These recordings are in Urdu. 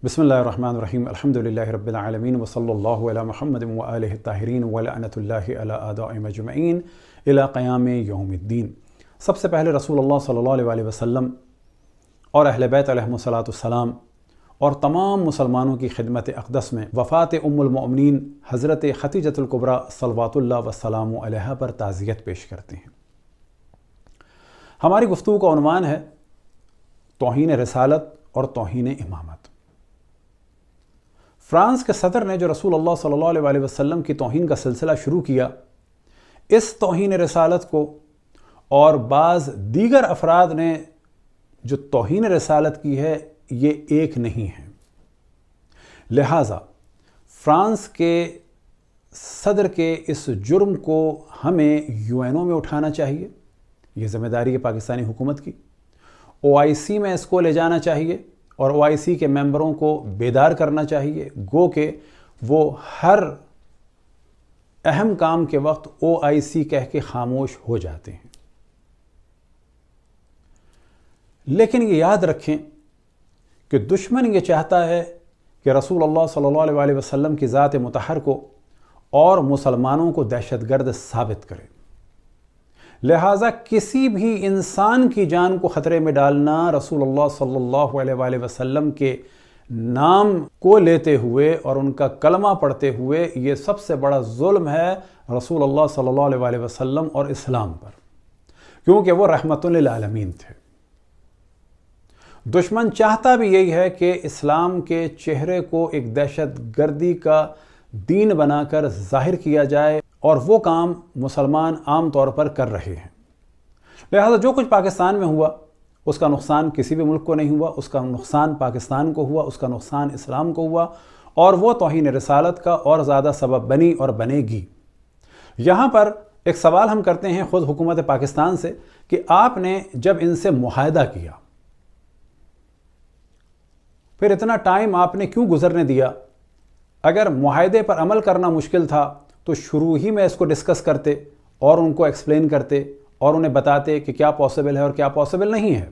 بسم اللہ الرحمن الرحیم الحمدللہ رب العالمین وصلی اللہ علی محمد وآلہ الطاہرین ولعنۃ اللہ علی اعدائہم اجمعین الی قیام یوم الدین۔ سب سے پہلے رسول اللہ صلی اللہ علیہ وسلم اور اہل بیت علیہم السلام اور تمام مسلمانوں کی خدمت اقدس میں وفات ام المؤمنین حضرت خدیجۃ الکبریٰ صلوات اللہ وسلام علیہا پر تعزیت پیش کرتے ہیں۔ ہماری گفتگو کا عنوان ہے توہین رسالت اور توہین امامت۔ فرانس کے صدر نے جو رسول اللہ صلی اللہ علیہ وسلم کی توہین کا سلسلہ شروع کیا، اس توہین رسالت کو اور بعض دیگر افراد نے جو توہین رسالت کی ہے یہ ایک نہیں ہے۔ لہٰذا فرانس کے صدر کے اس جرم کو ہمیں UN میں اٹھانا چاہیے، یہ ذمہ داری ہے پاکستانی حکومت کی۔ OIC میں اس کو لے جانا چاہیے اور OIC کے ممبروں کو بیدار کرنا چاہیے، گو کہ وہ ہر اہم کام کے وقت OIC کہہ کے خاموش ہو جاتے ہیں۔ لیکن یہ یاد رکھیں کہ دشمن یہ چاہتا ہے کہ رسول اللہ صلی اللہ علیہ وسلم کی ذات مطہر کو اور مسلمانوں کو دہشت گرد ثابت کرے۔ لہٰذا کسی بھی انسان کی جان کو خطرے میں ڈالنا رسول اللہ صلی اللہ علیہ وسلم کے نام کو لیتے ہوئے اور ان کا کلمہ پڑھتے ہوئے یہ سب سے بڑا ظلم ہے رسول اللہ صلی اللہ علیہ وسلم اور اسلام پر، کیونکہ وہ رحمت للعالمین تھے۔ دشمن چاہتا بھی یہی ہے کہ اسلام کے چہرے کو ایک دہشت گردی کا دین بنا کر ظاہر کیا جائے، اور وہ کام مسلمان عام طور پر کر رہے ہیں۔ لہذا جو کچھ پاکستان میں ہوا اس کا نقصان کسی بھی ملک کو نہیں ہوا، اس کا نقصان پاکستان کو ہوا، اس کا نقصان اسلام کو ہوا، اور وہ توہین رسالت کا اور زیادہ سبب بنی اور بنے گی۔ یہاں پر ایک سوال ہم کرتے ہیں خود حکومت پاکستان سے کہ آپ نے جب ان سے معاہدہ کیا پھر اتنا ٹائم آپ نے کیوں گزرنے دیا؟ اگر معاہدے پر عمل کرنا مشکل تھا تو شروع ہی میں اس کو ڈسکس کرتے اور ان کو ایکسپلین کرتے اور انہیں بتاتے کہ کیا پاسبل ہے اور کیا پاسبل نہیں ہے۔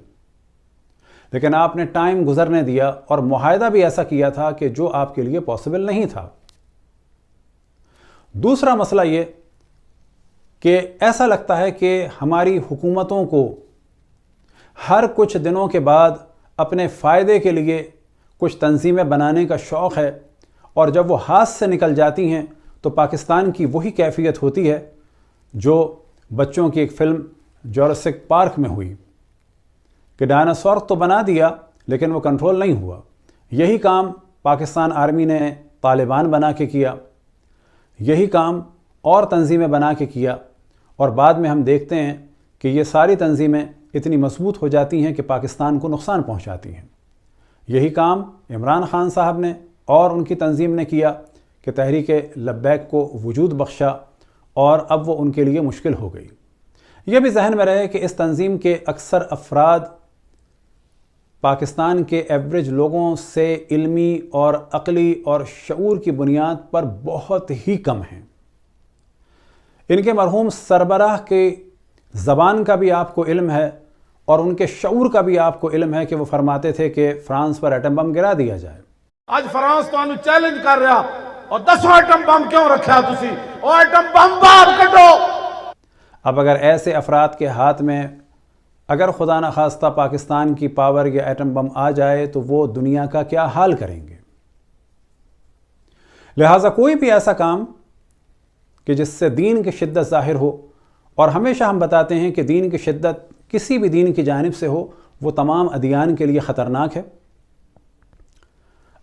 لیکن آپ نے ٹائم گزرنے دیا اور معاہدہ بھی ایسا کیا تھا کہ جو آپ کے لیے پاسبل نہیں تھا۔ دوسرا مسئلہ یہ کہ ایسا لگتا ہے کہ ہماری حکومتوں کو ہر کچھ دنوں کے بعد اپنے فائدے کے لیے کچھ تنظیمیں بنانے کا شوق ہے، اور جب وہ ہاتھ سے نکل جاتی ہیں تو پاکستان کی وہی کیفیت ہوتی ہے جو بچوں کی ایک فلم جوراسک پارک میں ہوئی کہ ڈائناسور تو بنا دیا لیکن وہ کنٹرول نہیں ہوا۔ یہی کام پاکستان آرمی نے طالبان بنا کے کیا، یہی کام اور تنظیمیں بنا کے کیا، اور بعد میں ہم دیکھتے ہیں کہ یہ ساری تنظیمیں اتنی مضبوط ہو جاتی ہیں کہ پاکستان کو نقصان پہنچاتی ہیں۔ یہی کام عمران خان صاحب نے اور ان کی تنظیم نے کیا کہ تحریک لبیک کو وجود بخشا، اور اب وہ ان کے لیے مشکل ہو گئی۔ یہ بھی ذہن میں رہے کہ اس تنظیم کے اکثر افراد پاکستان کے ایوریج لوگوں سے علمی اور عقلی اور شعور کی بنیاد پر بہت ہی کم ہیں۔ ان کے مرحوم سربراہ کی زبان کا بھی آپ کو علم ہے اور ان کے شعور کا بھی آپ کو علم ہے کہ وہ فرماتے تھے کہ فرانس پر ایٹم بم گرا دیا جائے۔ آج فرانس تو چیلنج کر رہا اور 10 ایٹم بم کیوں رکھا تسی؟ او ایٹم بم باہر کٹو۔ اب اگر ایسے افراد کے ہاتھ میں اگر خدا نخواستہ پاکستان کی پاور یا ایٹم بم آ جائے تو وہ دنیا کا کیا حال کریں گے؟ لہٰذا کوئی بھی ایسا کام کہ جس سے دین کی شدت ظاہر ہو، اور ہمیشہ ہم بتاتے ہیں کہ دین کی شدت کسی بھی دین کی جانب سے ہو وہ تمام ادیان کے لیے خطرناک ہے۔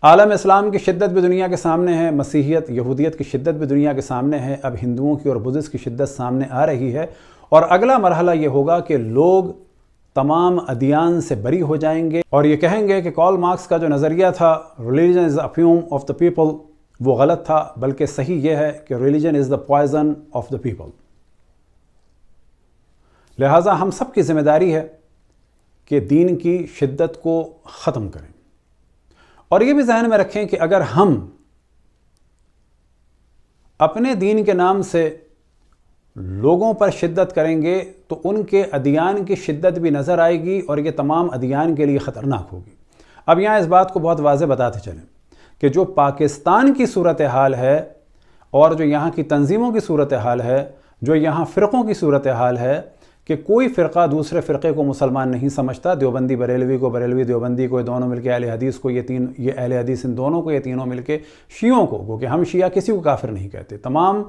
عالم اسلام کی شدت بھی دنیا کے سامنے ہے، مسیحیت یہودیت کی شدت بھی دنیا کے سامنے ہے، اب ہندوؤں کی اور بدھسٹ کی شدت سامنے آ رہی ہے، اور اگلا مرحلہ یہ ہوگا کہ لوگ تمام ادیان سے بری ہو جائیں گے اور یہ کہیں گے کہ کارل مارکس کا جو نظریہ تھا religion is the opium of the people وہ غلط تھا، بلکہ صحیح یہ ہے کہ religion is the poison of the people۔ لہٰذا ہم سب کی ذمہ داری ہے کہ دین کی شدت کو ختم کریں، اور یہ بھی ذہن میں رکھیں کہ اگر ہم اپنے دین کے نام سے لوگوں پر شدت کریں گے تو ان کے ادیان کی شدت بھی نظر آئے گی اور یہ تمام ادیان کے لیے خطرناک ہوگی۔ اب یہاں اس بات کو بہت واضح بتاتے چلیں کہ جو پاکستان کی صورتحال ہے اور جو یہاں کی تنظیموں کی صورتحال ہے، جو یہاں فرقوں کی صورتحال ہے، کہ کوئی فرقہ دوسرے فرقے کو مسلمان نہیں سمجھتا، دیوبندی بریلوی کو، بریلوی دیوبندی کو، یہ دونوں مل کے اہل حدیث کو، یہ اہل حدیث ان دونوں کو، یہ تینوں مل کے شیعوں کو، کیونکہ ہم شیعہ کسی کو کافر نہیں کہتے، تمام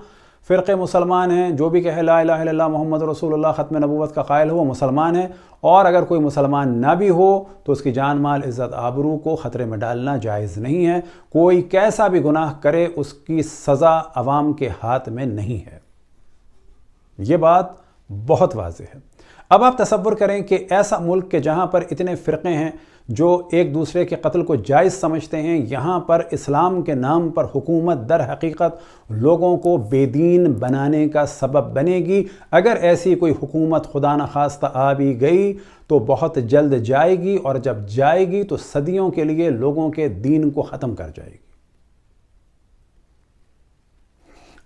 فرقے مسلمان ہیں، جو بھی کہے لا الہ الا اللہ محمد رسول اللہ ختم نبوت کا قائل ہو وہ مسلمان ہے، اور اگر کوئی مسلمان نہ بھی ہو تو اس کی جان مال عزت آبرو کو خطرے میں ڈالنا جائز نہیں ہے، کوئی کیسا بھی گناہ کرے اس کی سزا عوام کے ہاتھ میں نہیں ہے۔ یہ بات بہت واضح ہے۔ اب آپ تصور کریں کہ ایسا ملک کہ جہاں پر اتنے فرقے ہیں جو ایک دوسرے کے قتل کو جائز سمجھتے ہیں، یہاں پر اسلام کے نام پر حکومت در حقیقت لوگوں کو بے دین بنانے کا سبب بنے گی۔ اگر ایسی کوئی حکومت خدا نخواستہ آ بھی گئی تو بہت جلد جائے گی، اور جب جائے گی تو صدیوں کے لیے لوگوں کے دین کو ختم کر جائے گی۔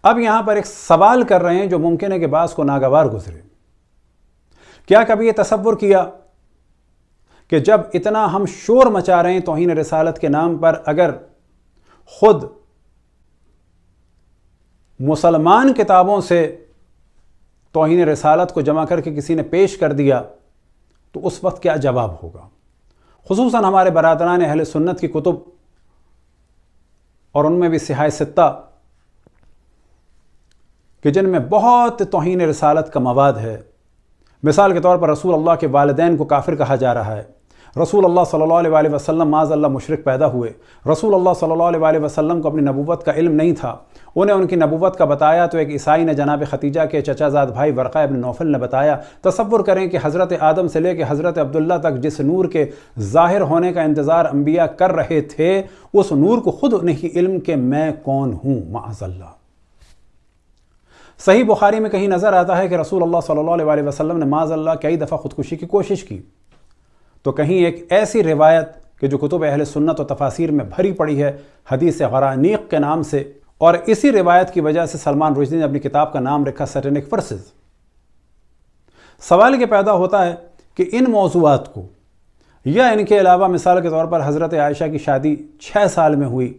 اب یہاں پر ایک سوال کر رہے ہیں جو ممکن ہے کہ بعض کو ناگوار گزرے۔ کیا کبھی یہ تصور کیا کہ جب اتنا ہم شور مچا رہے ہیں توہین رسالت کے نام پر، اگر خود مسلمان کتابوں سے توہین رسالت کو جمع کر کے کسی نے پیش کر دیا تو اس وقت کیا جواب ہوگا؟ خصوصاً ہمارے برادران اہل سنت کی کتب، اور ان میں بھی صحاح ستہ، کہ جن میں بہت توہین رسالت کا مواد ہے۔ مثال کے طور پر رسول اللہ کے والدین کو کافر کہا جا رہا ہے، رسول اللہ صلی اللہ علیہ وسلم معاذ اللہ مشرک پیدا ہوئے، رسول اللہ صلی اللہ علیہ وسلم کو اپنی نبوت کا علم نہیں تھا، انہیں ان کی نبوت کا بتایا تو ایک عیسائی نے جناب خدیجہ کے چچا زاد بھائی ورقہ ابن نوفل نے بتایا۔ تصور کریں کہ حضرت آدم سے لے کے حضرت عبداللہ تک جس نور کے ظاہر ہونے کا انتظار انبیاء کر رہے تھے، اس نور کو خود نہیں علم کہ میں کون ہوں، معاذ اللہ۔ صحیح بخاری میں کہیں نظر آتا ہے کہ رسول اللہ صلی اللہ علیہ وسلم نے معاذ اللہ کئی دفعہ خودکشی کی کوشش کی، تو کہیں ایک ایسی روایت کہ جو کتب اہل سنت و تفاسیر میں بھری پڑی ہے حدیث غرانیق کے نام سے، اور اسی روایت کی وجہ سے سلمان رشدی نے اپنی کتاب کا نام رکھا سیٹینک ورسز۔ سوال یہ پیدا ہوتا ہے کہ ان موضوعات کو یا ان کے علاوہ مثال کے طور پر حضرت عائشہ کی شادی 6 سال میں ہوئی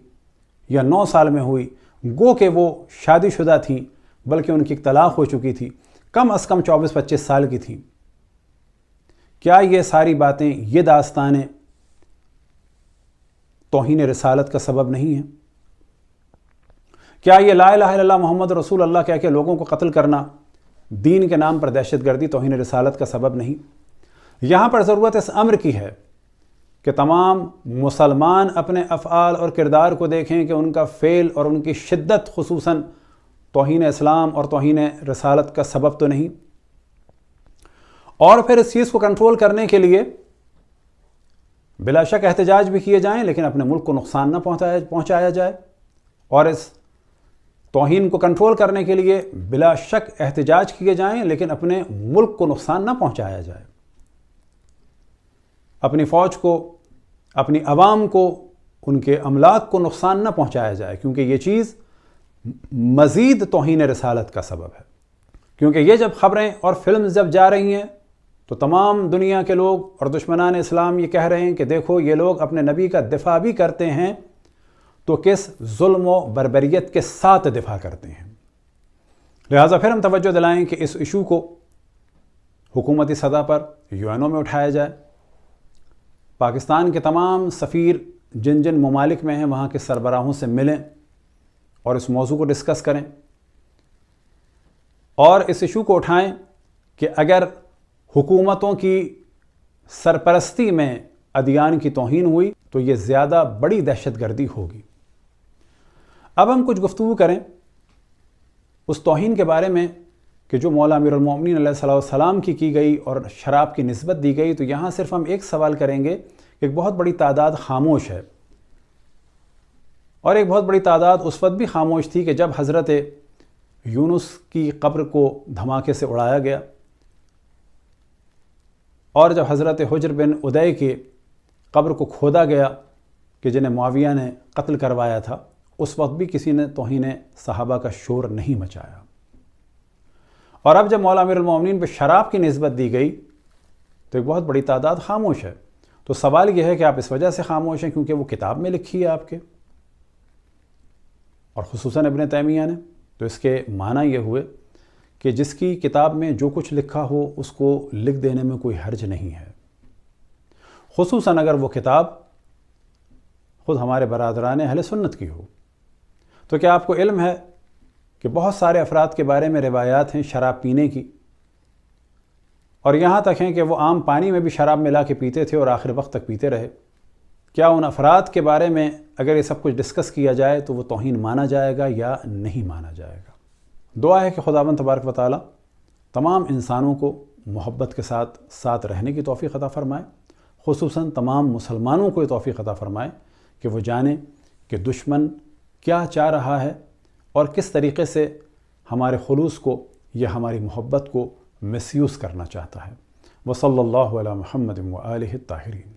یا 9 سال میں ہوئی، گو کہ وہ شادی شدہ تھیں بلکہ ان کی طلاق ہو چکی تھی، کم از کم 24-25 سال کی تھیں، کیا یہ ساری باتیں، یہ داستانیں توہین رسالت کا سبب نہیں ہیں؟ کیا یہ لا الہ الا اللہ محمد رسول اللہ کہہ کے لوگوں کو قتل کرنا، دین کے نام پر دہشت گردی توہین رسالت کا سبب نہیں؟ یہاں پر ضرورت اس امر کی ہے کہ تمام مسلمان اپنے افعال اور کردار کو دیکھیں کہ ان کا فعل اور ان کی شدت خصوصاً توہین اسلام اور توہین رسالت کا سبب تو نہیں، اور پھر اس چیز کو کنٹرول کرنے کے لیے بلا شک احتجاج بھی کیے جائیں، لیکن اپنے ملک کو نقصان نہ پہنچایا جائے، اور اس توہین کو کنٹرول کرنے کے لیے بلا شک احتجاج کیے جائیں لیکن اپنے ملک کو نقصان نہ پہنچایا جائے، اپنی فوج کو، اپنی عوام کو، ان کے املاک کو نقصان نہ پہنچایا جائے، کیونکہ یہ چیز مزید توہین رسالت کا سبب ہے۔ کیونکہ یہ جب خبریں اور فلمز جب جا رہی ہیں تو تمام دنیا کے لوگ اور دشمنان اسلام یہ کہہ رہے ہیں کہ دیکھو یہ لوگ اپنے نبی کا دفاع بھی کرتے ہیں تو کس ظلم و بربریت کے ساتھ دفاع کرتے ہیں۔ لہٰذا پھر ہم توجہ دلائیں کہ اس ایشو کو حکومتی سطح پر UN میں اٹھایا جائے، پاکستان کے تمام سفیر جن جن ممالک میں ہیں وہاں کے سربراہوں سے ملیں اور اس موضوع کو ڈسکس کریں، اور اس ایشو کو اٹھائیں کہ اگر حکومتوں کی سرپرستی میں ادیان کی توہین ہوئی تو یہ زیادہ بڑی دہشت گردی ہوگی۔ اب ہم کچھ گفتگو کریں اس توہین کے بارے میں کہ جو مولا امیر المومنین علیہ السلام کی گئی اور شراب کی نسبت دی گئی، تو یہاں صرف ہم ایک سوال کریں گے کہ ایک بہت بڑی تعداد خاموش ہے، اور ایک بہت بڑی تعداد اس وقت بھی خاموش تھی کہ جب حضرت یونس کی قبر کو دھماکے سے اڑایا گیا، اور جب حضرت حجر بن ادے کی قبر کو کھودا گیا کہ جنہیں معاویہ نے قتل کروایا تھا، اس وقت بھی کسی نے توہین صحابہ کا شور نہیں مچایا۔ اور اب جب مولا امیر المومنین پہ شراب کی نسبت دی گئی تو ایک بہت بڑی تعداد خاموش ہے۔ تو سوال یہ ہے کہ آپ اس وجہ سے خاموش ہیں کیونکہ وہ کتاب میں لکھی ہے آپ کے، اور خصوصاً ابن تیمیہ نے. تو اس کے معنی یہ ہوئے کہ جس کی کتاب میں جو کچھ لکھا ہو اس کو لکھ دینے میں کوئی حرج نہیں ہے، خصوصاً اگر وہ کتاب خود ہمارے برادران اہل سنت کی ہو. تو کیا آپ کو علم ہے کہ بہت سارے افراد کے بارے میں روایات ہیں شراب پینے کی، اور یہاں تک ہیں کہ وہ عام پانی میں بھی شراب ملا کے پیتے تھے اور آخر وقت تک پیتے رہے. کیا ان افراد کے بارے میں اگر یہ سب کچھ ڈسکس کیا جائے تو وہ توہین مانا جائے گا یا نہیں مانا جائے گا؟ دعا ہے کہ خداوند تبارک و تعالی تمام انسانوں کو محبت کے ساتھ ساتھ رہنے کی توفیق عطا فرمائے، خصوصاً تمام مسلمانوں کو یہ توفیق عطا فرمائے کہ وہ جانیں کہ دشمن کیا چاہ رہا ہے اور کس طریقے سے ہمارے خلوص کو یا ہماری محبت کو مس یوز کرنا چاہتا ہے. وصلی اللہ علی محمد و آلہ الطاہرین.